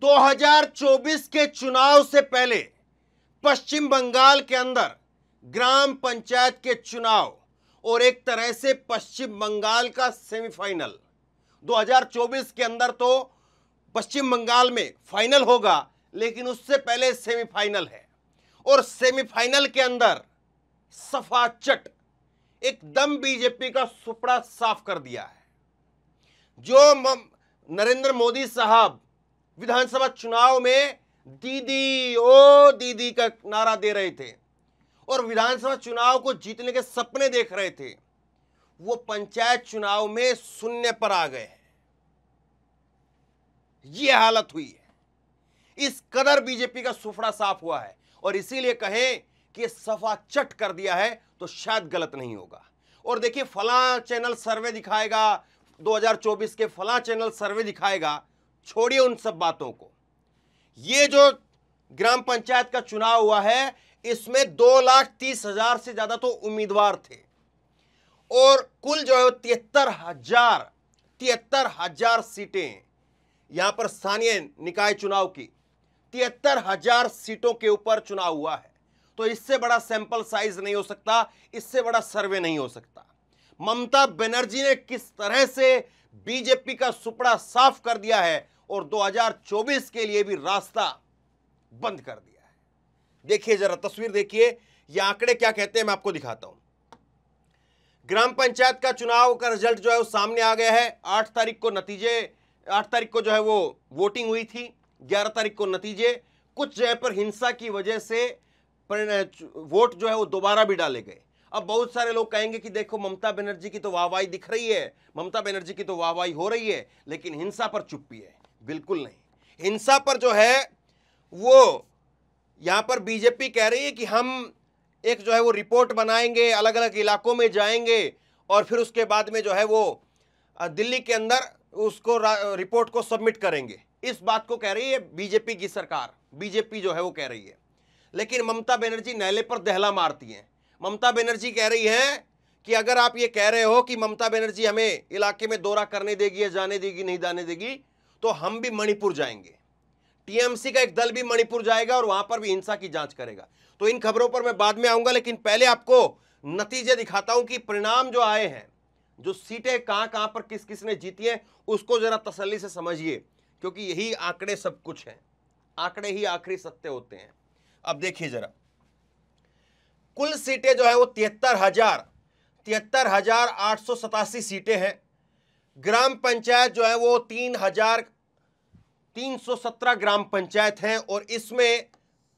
2024 के चुनाव से पहले पश्चिम बंगाल के अंदर ग्राम पंचायत के चुनाव और एक तरह से पश्चिम बंगाल का सेमीफाइनल 2024 के अंदर तो पश्चिम बंगाल में फाइनल होगा, लेकिन उससे पहले सेमीफाइनल है। और सेमीफाइनल के अंदर सफाचट एकदम बीजेपी का सुपड़ा साफ कर दिया है। जो नरेंद्र मोदी साहब विधानसभा चुनाव में दीदी ओ दीदी का नारा दे रहे थे और विधानसभा चुनाव को जीतने के सपने देख रहे थे, वो पंचायत चुनाव में शून्य पर आ गए हैं। ये हालत हुई है। इस कदर बीजेपी का सुफड़ा साफ हुआ है और इसीलिए कहें कि सफा चट कर दिया है तो शायद गलत नहीं होगा। और देखिए, फलां चैनल सर्वे दिखाएगा, 2024 के फलां चैनल सर्वे दिखाएगा, छोड़िए उन सब बातों को। ये जो ग्राम पंचायत का चुनाव हुआ है, इसमें 2,30,000 से ज्यादा तो उम्मीदवार थे और कुल जो है 73,000 सीटें यहां पर स्थानीय निकाय चुनाव की 73,000 सीटों के ऊपर चुनाव हुआ है। तो इससे बड़ा सैंपल साइज नहीं हो सकता, इससे बड़ा सर्वे नहीं हो सकता। ममता बनर्जी ने किस तरह से बीजेपी का सुपड़ा साफ कर दिया है और 2024 के लिए भी रास्ता बंद कर दिया है। देखिए जरा तस्वीर देखिए, ये आंकड़े क्या कहते हैं, मैं आपको दिखाता हूं। ग्राम पंचायत का चुनाव का रिजल्ट जो है वो सामने आ गया है। 8 तारीख को जो है वो वोटिंग हुई थी, 11 तारीख को नतीजे। कुछ जगह पर हिंसा की वजह से वोट जो है वो दोबारा भी डाले गए। अब बहुत सारे लोग कहेंगे कि देखो ममता बनर्जी की तो वाहवाही दिख रही है, ममता बनर्जी की तो वाहवाही हो रही है, लेकिन हिंसा पर चुप्पी है। बिल्कुल नहीं। हिंसा पर जो है वो यहां पर बीजेपी कह रही है कि हम एक जो है वो रिपोर्ट बनाएंगे, अलग अलग इलाकों में जाएंगे और फिर उसके बाद में जो है वो दिल्ली के अंदर उसको रिपोर्ट को सबमिट करेंगे। इस बात को कह रही है बीजेपी की सरकार, बीजेपी जो है वो कह रही है। लेकिन ममता बनर्जी नहले पर दहला मारती हैं। ममता बनर्जी कह रही है कि अगर आप ये कह रहे हो कि ममता बनर्जी हमें इलाके में दौरा करने देगी या जाने देगी नहीं जाने देगी, तो हम भी मणिपुर जाएंगे। टीएमसी का एक दल भी मणिपुर जाएगा और वहां पर भी हिंसा की जांच करेगा। तो इन खबरों पर मैं बाद में आऊंगा, लेकिन पहले आपको नतीजे दिखाता हूं कि परिणाम जो आए हैं, जो सीटें कहां कहां पर किस किस ने जीती है, उसको जरा तसल्ली से समझिए, क्योंकि यही आंकड़े सब कुछ हैं। आंकड़े ही आखिरी सत्य होते हैं। अब देखिए जरा, कुल सीटें जो है वो 73,887 सीटें हैं। ग्राम पंचायत जो है वो 3,317 ग्राम पंचायत हैं और इसमें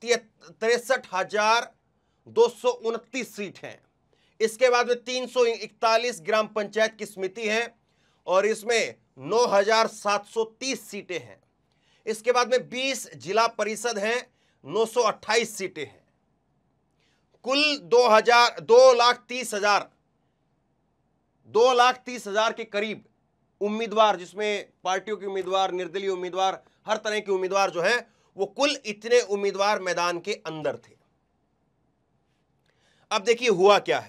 63,229 सीट हैं। इसके बाद में 341 ग्राम पंचायत की समिति है और इसमें 9,730 सीटें हैं। इसके बाद में 20 जिला परिषद हैं, 928 सीटें हैं। कुल 2,30,000 के करीब उम्मीदवार, जिसमें पार्टियों के उम्मीदवार, निर्दलीय उम्मीदवार, हर तरह के उम्मीदवार जो हैं, वो कुल इतने उम्मीदवार मैदान के अंदर थे। अब देखिए हुआ क्या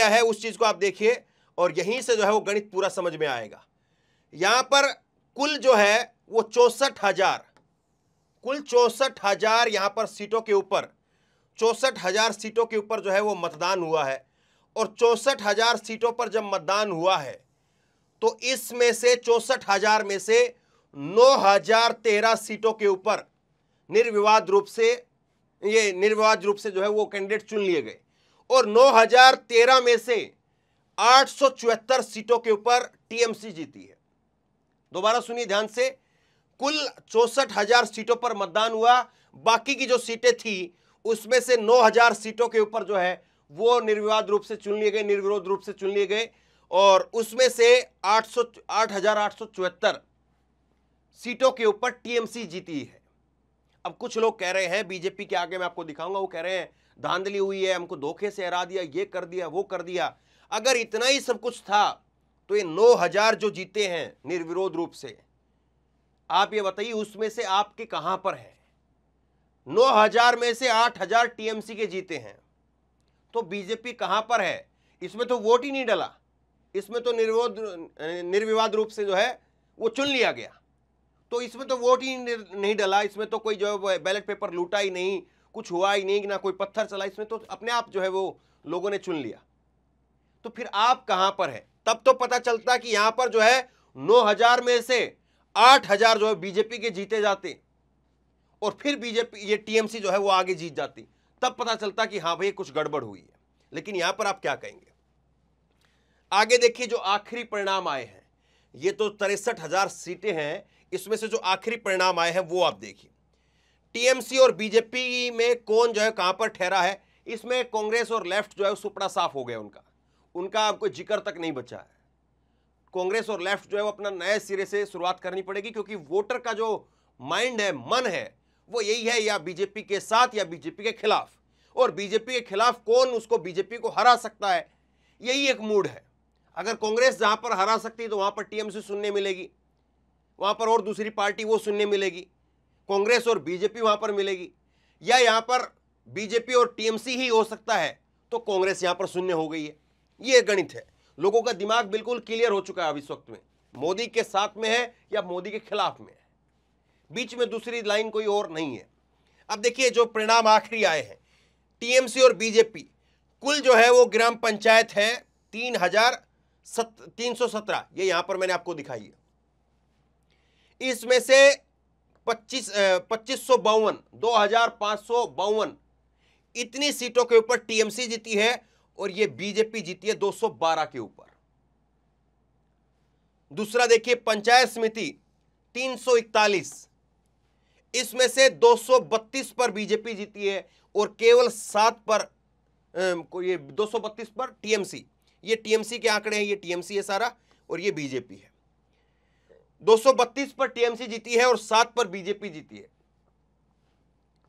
है उस चीज को आप देखिए और यहीं से जो है वो गणित पूरा समझ में आएगा। यहां पर कुल जो है वो 64,000 यहां पर सीटों के ऊपर 64,000 सीटों के ऊपर जो है वो मतदान हुआ है। और 64,000 सीटों पर जब मतदान हुआ है तो इसमें से 64,000 में से 9,013 सीटों के ऊपर निर्विवाद रूप से जो है वो कैंडिडेट चुन लिए गए और 9,013 में से 874 सीटों के ऊपर टीएमसी जीती है। दोबारा सुनिए ध्यान से, कुल 64,000 सीटों पर मतदान हुआ, बाकी की जो सीटें थी उसमें से 9,000 सीटों के ऊपर जो है वो निर्विवाद रूप से चुन लिए गए, निर्विरोध रूप से चुन लिए गए और उसमें से 8,874 सीटों के ऊपर टीएमसी जीती है। अब कुछ लोग कह रहे हैं बीजेपी के आगे, मैं आपको दिखाऊंगा, वो कह रहे हैं धांधली हुई है, हमको धोखे से हरा दिया, ये कर दिया, वो कर दिया। अगर इतना ही सब कुछ था तो ये 9,000 जो जीते हैं निर्विरोध रूप से, आप ये बताइए उसमें से आपके कहां पर है? 9,000 में से 8,000 टीएमसी के जीते हैं, तो बीजेपी कहां पर है? इसमें तो वोट ही नहीं डला, इसमें तो निर्विवाद रूप से जो है वो चुन लिया गया। तो इसमें तो वोट ही नहीं डला, इसमें तो कोई जो है बैलेट पेपर लूटा ही नहीं, कुछ हुआ ही नहीं, ना कोई पत्थर चला, इसमें तो अपने आप जो है वो लोगों ने चुन लिया। तो फिर आप कहां पर है? तब तो पता चलता कि यहां पर जो है 9,000 में से 8,000 जो है बीजेपी के जीते जाते और फिर बीजेपी ये टीएमसी जो है वो आगे जीत जाती, तब पता चलता कि हाँ भाई कुछ गड़बड़ हुई है। लेकिन यहां पर आप क्या कहेंगे? आगे देखिए जो आखिरी परिणाम आए हैं, ये तो 63,000 सीटें हैं, इसमें से जो आखिरी परिणाम आए हैं वो आप देखिए। टीएमसी और बीजेपी में कौन जो है कहां पर ठहरा है, इसमें कांग्रेस और लेफ्ट जो है सुपड़ा साफ हो गया, उनका अब कोई जिक्र तक नहीं बचा है। कांग्रेस और लेफ्ट जो है वो अपना नए सिरे से शुरुआत करनी पड़ेगी, क्योंकि वोटर का जो माइंड है, मन है, वो यही है या बीजेपी के साथ या बीजेपी के खिलाफ, और बीजेपी के खिलाफ कौन उसको बीजेपी को हरा सकता है, यही एक मूड है। अगर कांग्रेस जहां पर हरा सकती है तो वहां पर टीएमसी सुनने मिलेगी, वहां पर और दूसरी पार्टी वो सुनने मिलेगी, कांग्रेस और बीजेपी वहां पर मिलेगी, या यहां पर बीजेपी और टीएमसी ही हो सकता है तो कांग्रेस यहां पर शून्य हो गई है। ये गणित है, लोगों का दिमाग बिल्कुल क्लियर हो चुका है अब इस वक्त में, मोदी के साथ में है या मोदी के खिलाफ में है, बीच में दूसरी लाइन कोई और नहीं है। अब देखिए जो परिणाम आखिरी आए हैं, टीएमसी और बीजेपी कुल जो है वो ग्राम पंचायत है 3,317, ये यहां पर मैंने आपको दिखाई है। इसमें से 2,552 इतनी सीटों के ऊपर टीएमसी जीती है और ये बीजेपी जीती है 212 के ऊपर। दूसरा देखिए पंचायत समिति 341, इसमें से 232 पर बीजेपी जीती है और केवल 7 पर ये 232 पर टीएमसी, ये टीएमसी के आंकड़े हैं, ये टीएमसी है सारा और ये बीजेपी है। 232 पर टीएमसी जीती है और 7 पर बीजेपी जीती है।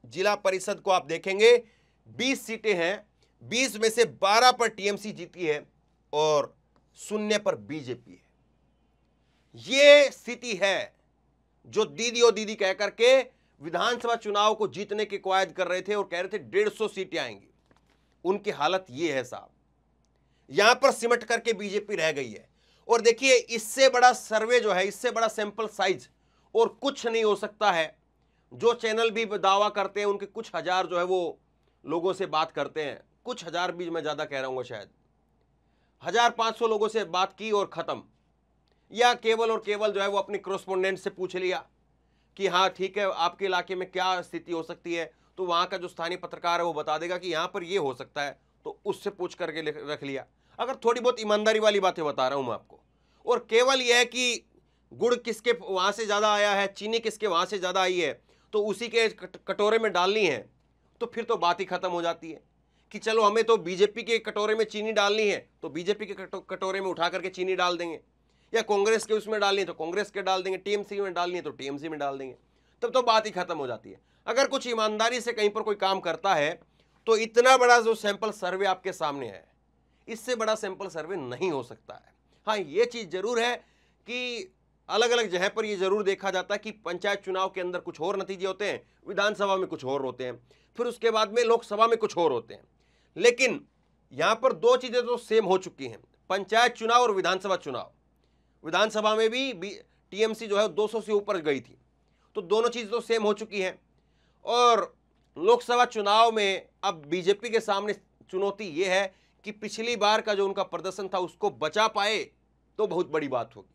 जिला परिषद को आप देखेंगे 20 सीटें हैं, 20 में से 12 पर टीएमसी जीती है और 0 पर बीजेपी है। ये स्थिति है जो दीदी और दीदी कह करके विधानसभा चुनाव को जीतने की कवायद कर रहे थे और कह रहे थे 150 सीटें आएंगी, उनकी हालत ये है साहब, यहां पर सिमट करके बीजेपी रह गई है। और देखिए इससे बड़ा सर्वे जो है, इससे बड़ा सैंपल साइज और कुछ नहीं हो सकता है। जो चैनल भी दावा करते हैं उनके कुछ हजार जो है वो लोगों से बात करते हैं, कुछ हजार भी मैं ज्यादा कह रहा हूँ, शायद 1,500 लोगों से बात की और खत्म, या केवल और केवल जो है वो अपने कॉरेस्पोंडेंट से पूछ लिया कि हाँ ठीक है आपके इलाके में क्या स्थिति हो सकती है, तो वहां का जो स्थानीय पत्रकार है वो बता देगा कि यहाँ पर ये हो सकता है, तो उससे पूछ करके रख लिया। अगर थोड़ी बहुत ईमानदारी वाली बातें बता रहा हूं मैं आपको, और केवल यह है कि गुड़ किसके वहां से ज्यादा आया है, चीनी किसके वहां से ज्यादा आई है, तो उसी के कटोरे में डालनी है, तो फिर तो बात ही खत्म हो जाती है कि चलो हमें तो बीजेपी के कटोरे में चीनी डालनी है तो बीजेपी के कटोरे में उठा करके चीनी डाल देंगे, या कांग्रेस के उसमें डालनी है तो कांग्रेस के डाल देंगे, टीएमसी में डालनी है तो टीएमसी में डाल देंगे, तब तो बात ही खत्म हो जाती है। अगर कुछ ईमानदारी से कहीं पर कोई काम करता है तो इतना बड़ा जो सैंपल सर्वे आपके सामने है, इससे बड़ा सैंपल सर्वे नहीं हो सकता है। हाँ ये चीज जरूर है कि अलग अलग जगह पर ये जरूर देखा जाता है कि पंचायत चुनाव के अंदर कुछ और नतीजे होते हैं, विधानसभा में कुछ और होते हैं, फिर उसके बाद में लोकसभा में कुछ और होते हैं। लेकिन यहां पर दो चीजें तो सेम हो चुकी हैं, पंचायत चुनाव और विधानसभा चुनाव। विधानसभा में भी टीएमसी जो है 200 से ऊपर गई थी, तो दोनों चीज तो सेम हो चुकी हैं। और लोकसभा चुनाव में अब बीजेपी के सामने चुनौती यह है कि पिछली बार का जो उनका प्रदर्शन था उसको बचा पाए तो बहुत बड़ी बात होगी,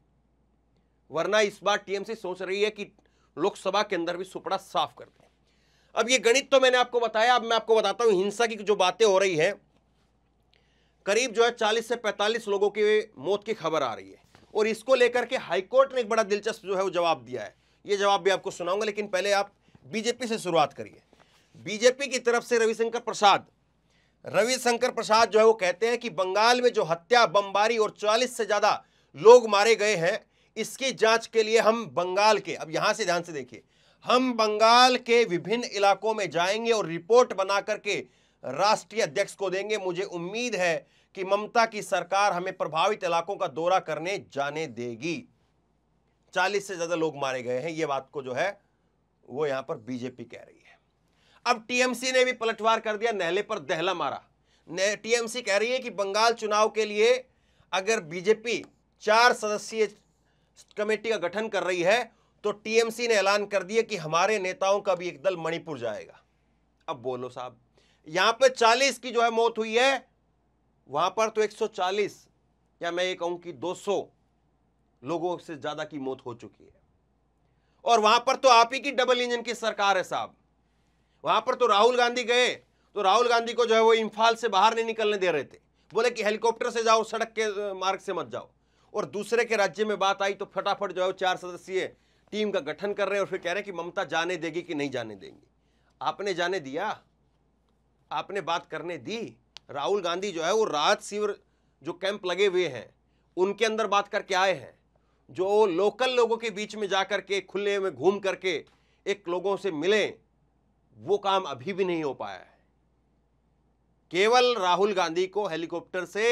वरना इस बार टीएमसी सोच रही है कि लोकसभा के अंदर भी सुपड़ा साफ कर दें। अब ये गणित तो मैंने आपको बताया, अब मैं आपको बताता हूं हिंसा की जो बातें हो रही है, करीब जो है 40 से 45 लोगों की मौत की खबर आ रही है, और इसको लेकर के हाईकोर्ट ने एक बड़ा दिलचस्प जो है वो जवाब दिया है। ये जवाब भी आपको सुनाऊंगा, लेकिन पहले आप बीजेपी से शुरुआत करिए। बीजेपी की तरफ से रविशंकर प्रसाद जो है वो कहते हैं कि बंगाल में जो हत्या, बमबारी और 40 से ज्यादा लोग मारे गए हैं, इसकी जांच के लिए हम बंगाल के, अब यहां से ध्यान से देखिए, हम बंगाल के विभिन्न इलाकों में जाएंगे और रिपोर्ट बना करके राष्ट्रीय अध्यक्ष को देंगे। मुझे उम्मीद है कि ममता की सरकार हमें प्रभावित इलाकों का दौरा करने जाने देगी। 40 से ज्यादा लोग मारे गए हैं, ये बात को जो है वो यहां पर बीजेपी कह रही है। अब टीएमसी ने भी पलटवार कर दिया, नहले पर दहला मारा। टीएमसी कह रही है कि बंगाल चुनाव के लिए अगर बीजेपी 4 सदस्यीय कमेटी का गठन कर रही है तो टीएमसी ने ऐलान कर दिया कि हमारे नेताओं का भी एक दल मणिपुर जाएगा। अब बोलो साहब, यहां पे 40 की जो है मौत हुई है, वहां पर तो 140 या मैं ये कहूं कि 200 लोगों से ज्यादा की मौत हो चुकी है। और वहां पर तो आप ही की डबल इंजन की सरकार है साहब। वहां पर तो राहुल गांधी गए तो राहुल गांधी को जो है वो इम्फाल से बाहर नहीं निकलने दे रहे थे, बोले कि हेलीकॉप्टर से जाओ, सड़क के मार्ग से मत जाओ। और दूसरे के राज्य में बात आई तो फटाफट जो है 4 सदस्यीय टीम का गठन कर रहे हैं और फिर कह रहे हैं कि ममता जाने देगी कि नहीं जाने देंगी। आपने जाने दिया? आपने बात करने दी? राहुल गांधी जो है वो राहत शिविर जो कैंप लगे हुए हैं उनके अंदर बात करके आए हैं, जो लोकल लोगों के बीच में जाकर के खुले में घूम करके एक लोगों से मिले, वो काम अभी भी नहीं हो पाया है। केवल राहुल गांधी को हेलीकॉप्टर से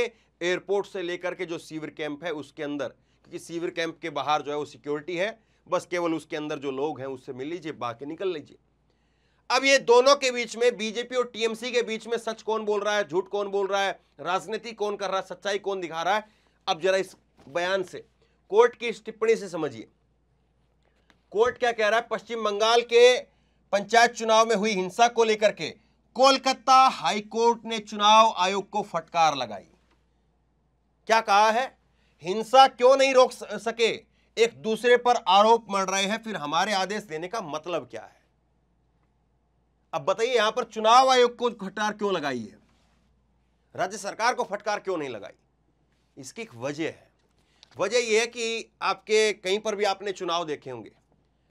एयरपोर्ट से लेकर के जो शिविर कैंप है उसके अंदर, क्योंकि शिविर कैंप के बाहर जो है वो सिक्योरिटी है, बस केवल उसके अंदर जो लोग हैं उससे मिल लीजिए, बाकी निकल लीजिए। अब ये दोनों के बीच में, बीजेपी और टीएमसी के बीच में सच कौन बोल रहा है, झूठ कौन बोल रहा है, राजनीति कौन कर रहा है, सच्चाई कौन दिखा रहा है, अब जरा इस बयान से, कोर्ट की इस टिप्पणी से समझिए। कोर्ट क्या कह रहा है? पश्चिम बंगाल के पंचायत चुनाव में हुई हिंसा को लेकर के कोलकाता हाईकोर्ट ने चुनाव आयोग को फटकार लगाई। क्या कहा है? हिंसा क्यों नहीं रोक सके, एक दूसरे पर आरोप मढ़ रहे हैं, फिर हमारे आदेश देने का मतलब क्या है? अब बताइए, यहां पर चुनाव आयोग को फटकार क्यों लगाई है, राज्य सरकार को फटकार क्यों नहीं लगाई? इसकी एक वजह है। वजह यह है कि आपके कहीं पर भी आपने चुनाव देखे होंगे,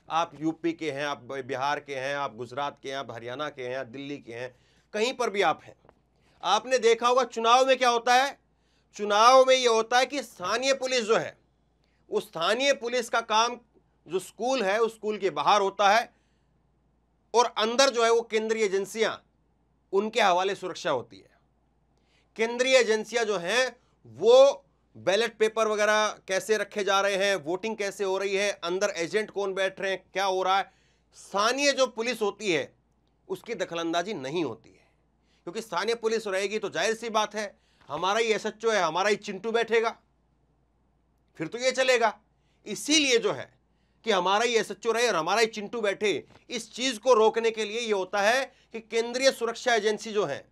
आप यूपी के हैं, आप बिहार के हैं, आप गुजरात के हैं, आप हरियाणा के हैं, दिल्ली के हैं, कहीं पर भी आप हैं, आपने देखा होगा चुनाव में क्या होता है। चुनाव में यह होता है कि स्थानीय पुलिस जो है, उस स्थानीय पुलिस का काम जो स्कूल है उस स्कूल के बाहर होता है, और अंदर जो है वो केंद्रीय एजेंसियां, उनके हवाले सुरक्षा होती है। केंद्रीय एजेंसियां जो हैं वो बैलेट पेपर वगैरह कैसे रखे जा रहे हैं, वोटिंग कैसे हो रही है, अंदर एजेंट कौन बैठ रहे हैं, क्या हो रहा है, स्थानीय जो पुलिस होती है उसकी दखलंदाजी नहीं होती है। क्योंकि स्थानीय पुलिस रहेगी तो जाहिर सी बात है, हमारा ही एसएचओ है, हमारा ही चिंटू बैठेगा, फिर तो ये चलेगा। इसीलिए जो है कि हमारा ही एसएचओ रहे और हमारा ही चिंटू बैठे, इस चीज को रोकने के लिए ये होता है कि केंद्रीय सुरक्षा एजेंसी जो है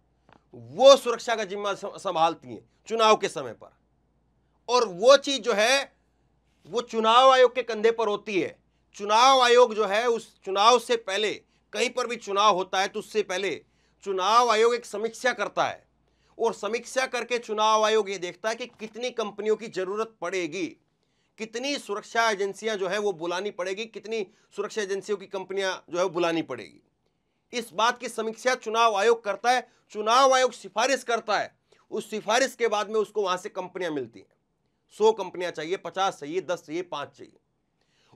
वो सुरक्षा का जिम्मा संभालती है चुनाव के समय पर, और वो चीज जो है वो चुनाव आयोग के कंधे पर होती है। चुनाव आयोग जो है उस चुनाव से पहले, कहीं पर भी चुनाव होता है तो उससे पहले चुनाव आयोग एक समीक्षा करता है, और समीक्षा करके चुनाव आयोग ये देखता है कि कितनी कंपनियों की जरूरत पड़ेगी, कितनी सुरक्षा एजेंसियां जो है वो बुलानी पड़ेगी, कितनी सुरक्षा एजेंसियों की कंपनियां जो है वो बुलानी पड़ेगी। इस बात की समीक्षा चुनाव आयोग करता है। चुनाव आयोग सिफारिश करता है, उस सिफारिश के बाद में उसको वहां से कंपनियां मिलती हैं। 100 कंपनियां चाहिए, 50 चाहिए, 10 चाहिए, 5 चाहिए।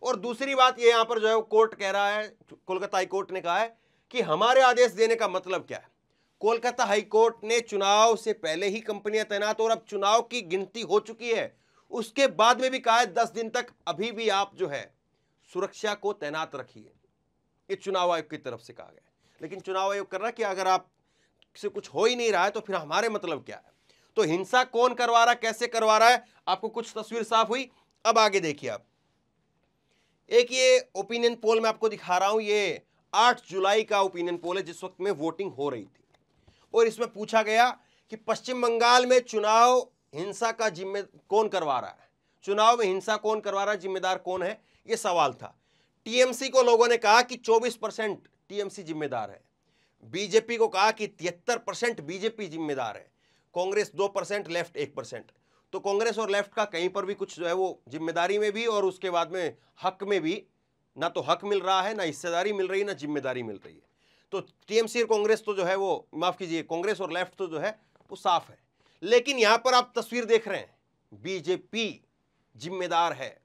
और दूसरी बात ये यहां पर जो है कोर्ट कह रहा है, कोलकाता हाई कोर्ट ने कहा है कि हमारे आदेश देने का मतलब क्या है। कोलकाता हाई कोर्ट ने चुनाव से पहले ही कंपनियां तैनात, और अब चुनाव की गिनती हो चुकी है उसके बाद में भी कहा है 10 दिन तक अभी भी आप जो है सुरक्षा को तैनात रखिए। ये चुनाव आयोग की तरफ से कहा गया। लेकिन चुनाव आयोग कर रहा है कि अगर आप से कुछ हो ही नहीं रहा है तो फिर हमारे मतलब क्या है। तो हिंसा कौन करवा रहा है, कैसे करवा रहा है, आपको कुछ तस्वीर साफ हुई। अब आगे देखिए आप, एक ये ओपिनियन पोल मैं आपको दिखा रहा हूं, ये 8 जुलाई का ओपिनियन पोल है, जिस वक्त में वोटिंग हो रही थी, और इसमें पूछा गया कि पश्चिम बंगाल में चुनाव हिंसा का जिम्मे कौन करवा रहा है, चुनाव में हिंसा कौन करवा रहा है, जिम्मेदार कौन है, यह सवाल था। टीएमसी को लोगों ने कहा कि 24% टीएमसी जिम्मेदार है, बीजेपी को कहा कि 73% बीजेपी जिम्मेदार है, कांग्रेस 2%, लेफ्ट 1%। तो कांग्रेस और लेफ्ट का कहीं पर भी कुछ जो है वो जिम्मेदारी में भी और उसके बाद में हक में भी, ना तो हक मिल रहा है, ना हिस्सेदारी मिल रही है, ना जिम्मेदारी मिल रही है। तो टीएमसी और कांग्रेस तो जो है वो, माफ कीजिए, कांग्रेस और लेफ्ट तो जो है वो साफ है। लेकिन यहां पर आप तस्वीर देख रहे हैं, बीजेपी जिम्मेदार है,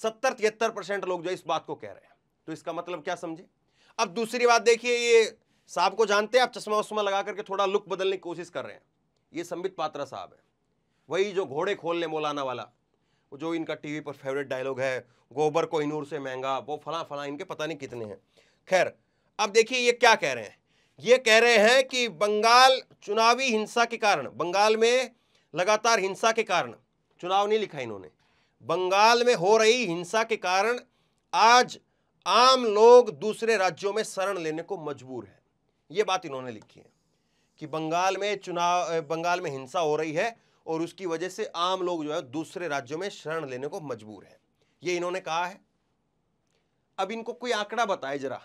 70-73% लोग जो इस बात को कह रहे हैं। तो इसका मतलब क्या समझे। अब दूसरी बात देखिए, ये साहब को जानते हैं आप, चश्मा वश्मा लगा करके थोड़ा लुक बदलने की कोशिश कर रहे हैं। ये संबित पात्रा साहब है, वही जो घोड़े खोल ले मौलाना वाला, जो इनका टीवी पर फेवरेट डायलॉग है, गोबर कोहिनूर से महंगा, वो फला फला, इनके पता नहीं कितने हैं। खैर, अब देखिए ये क्या कह रहे हैं। ये कह रहे हैं कि बंगाल चुनावी हिंसा के कारण, बंगाल में लगातार हिंसा के कारण, चुनाव नहीं लिखा इन्होंने, बंगाल में हो रही हिंसा के कारण आज आम लोग दूसरे राज्यों में शरण लेने को मजबूर हैं। यह बात इन्होंने लिखी है कि बंगाल में हिंसा हो रही है और उसकी वजह से आम लोग जो है दूसरे राज्यों में शरण लेने को मजबूर हैं। ये इन्होंने कहा है। अब इनको कोई आंकड़ा बताए, जरा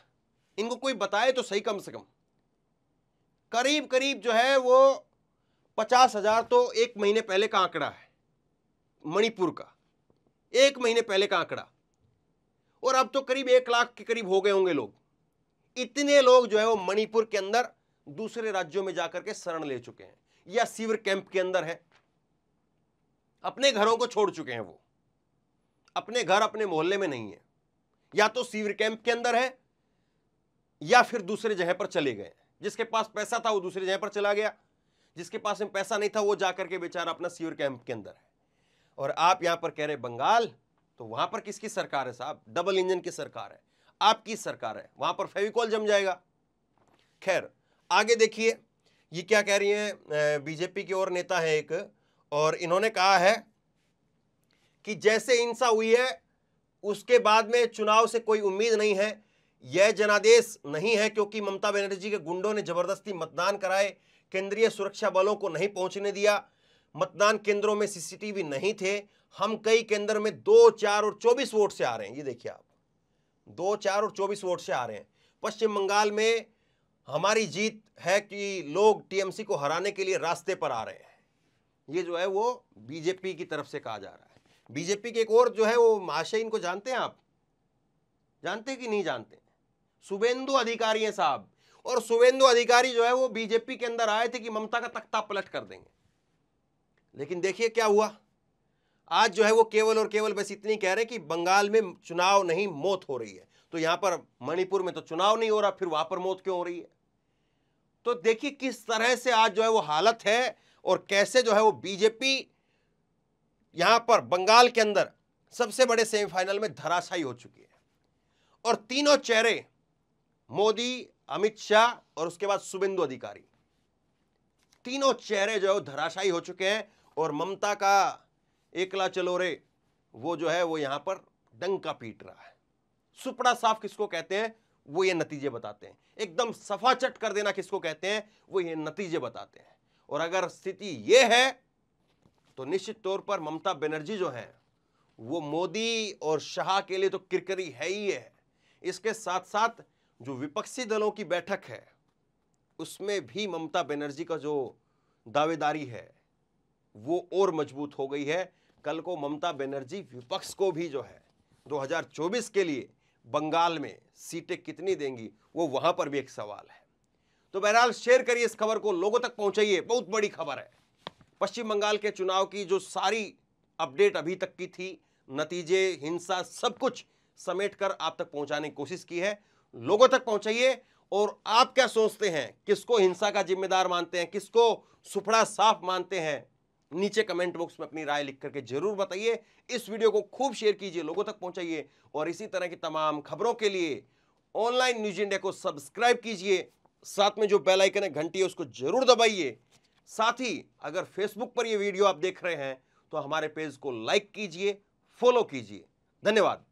इनको कोई बताए तो सही, कम से कम करीब करीब जो है वो 50,000 तो एक महीने पहले का आंकड़ा है मणिपुर का, एक महीने पहले का आंकड़ा, और अब तो करीब 1 लाख के करीब हो गए होंगे लोग। इतने लोग जो है वो मणिपुर के अंदर दूसरे राज्यों में जाकर के शरण ले चुके हैं या शिविर कैंप के अंदर है, अपने घरों को छोड़ चुके हैं। वो अपने घर अपने मोहल्ले में नहीं है, या तो शिविर कैंप के अंदर है या फिर दूसरे जगह पर चले गए। जिसके पास पैसा था वो दूसरी जगह पर चला गया, जिसके पास में पैसा नहीं था वो जाकर के बेचारा अपना शिविर कैंप के अंदर है। और आप यहां पर कह रहे बंगाल, तो वहां पर किसकी सरकार है साहब? डबल इंजन की सरकार है, आपकी सरकार है, वहां पर फेविकॉल जम जाएगा। खैर आगे देखिए ये क्या कह रही है, बीजेपी की ओर नेता है एक, और इन्होंने कहा है कि जैसे हिंसा हुई है उसके बाद में चुनाव से कोई उम्मीद नहीं है, यह जनादेश नहीं है क्योंकि ममता बनर्जी के गुंडों ने जबरदस्ती मतदान कराए, केंद्रीय सुरक्षा बलों को नहीं पहुंचने दिया, मतदान केंद्रों में सीसीटीवी नहीं थे, हम कई केंद्र में 2, 4 और 24 वोट से आ रहे हैं। ये देखिए आप, 2, 4 और 24 वोट से आ रहे हैं। पश्चिम बंगाल में हमारी जीत है कि लोग टीएमसी को हराने के लिए रास्ते पर आ रहे हैं। ये जो है वो बीजेपी की तरफ से कहा जा रहा है। बीजेपी के एक और जो है वो महाशय, इनको जानते हैं आप? जानते कि नहीं जानते? शुभेंदु अधिकारी हैं साहब। और शुभेंदु अधिकारी जो है वो बीजेपी के अंदर आए थे कि ममता का तख्ता पलट कर देंगे, लेकिन देखिए क्या हुआ। आज जो है वो केवल और केवल बस इतनी कह रहे कि बंगाल में चुनाव नहीं मौत हो रही है, तो यहां पर मणिपुर में तो चुनाव नहीं हो रहा, फिर वहां पर मौत क्यों हो रही है? तो देखिए किस तरह से आज जो है वो हालत है और कैसे जो है वो बीजेपी यहां पर बंगाल के अंदर सबसे बड़े सेमीफाइनल में धराशायी हो चुकी है। और तीनों चेहरे, मोदी, अमित शाह और उसके बाद शुभेंदु अधिकारी, तीनों चेहरे जो है वो धराशायी हो चुके हैं। और ममता का एकला चलो रे वो जो है वो यहां पर डंका पीट रहा है। सुपड़ा साफ किसको कहते हैं वो ये नतीजे बताते हैं। एकदम सफाचट कर देना किसको कहते हैं वो ये नतीजे बताते हैं। और अगर स्थिति ये है तो निश्चित तौर पर ममता बनर्जी जो है वो मोदी और शाह के लिए तो किरकिरी है ही है। इसके साथ साथ जो विपक्षी दलों की बैठक है उसमें भी ममता बनर्जी का जो दावेदारी है वो और मजबूत हो गई है। कल को ममता बनर्जी विपक्ष को भी जो है 2024 के लिए बंगाल में सीटें कितनी देंगी वो वहां पर भी एक सवाल है। तो बहरहाल शेयर करिए इस खबर को, लोगों तक पहुंचाइए, बहुत बड़ी खबर है। पश्चिम बंगाल के चुनाव की जो सारी अपडेट अभी तक की थी, नतीजे, हिंसा, सब कुछ समेट कर आप तक पहुंचाने की कोशिश की है। लोगों तक पहुंचाइए। और आप क्या सोचते हैं, किसको हिंसा का जिम्मेदार मानते हैं, किसको सुपड़ा साफ मानते हैं, नीचे कमेंट बॉक्स में अपनी राय लिख करके जरूर बताइए। इस वीडियो को खूब शेयर कीजिए, लोगों तक पहुंचाइए। और इसी तरह की तमाम खबरों के लिए ऑनलाइन न्यूज इंडिया को सब्सक्राइब कीजिए, साथ में जो बेल आइकन है घंटी है उसको जरूर दबाइए। साथ ही अगर फेसबुक पर यह वीडियो आप देख रहे हैं तो हमारे पेज को लाइक कीजिए, फॉलो कीजिए। धन्यवाद।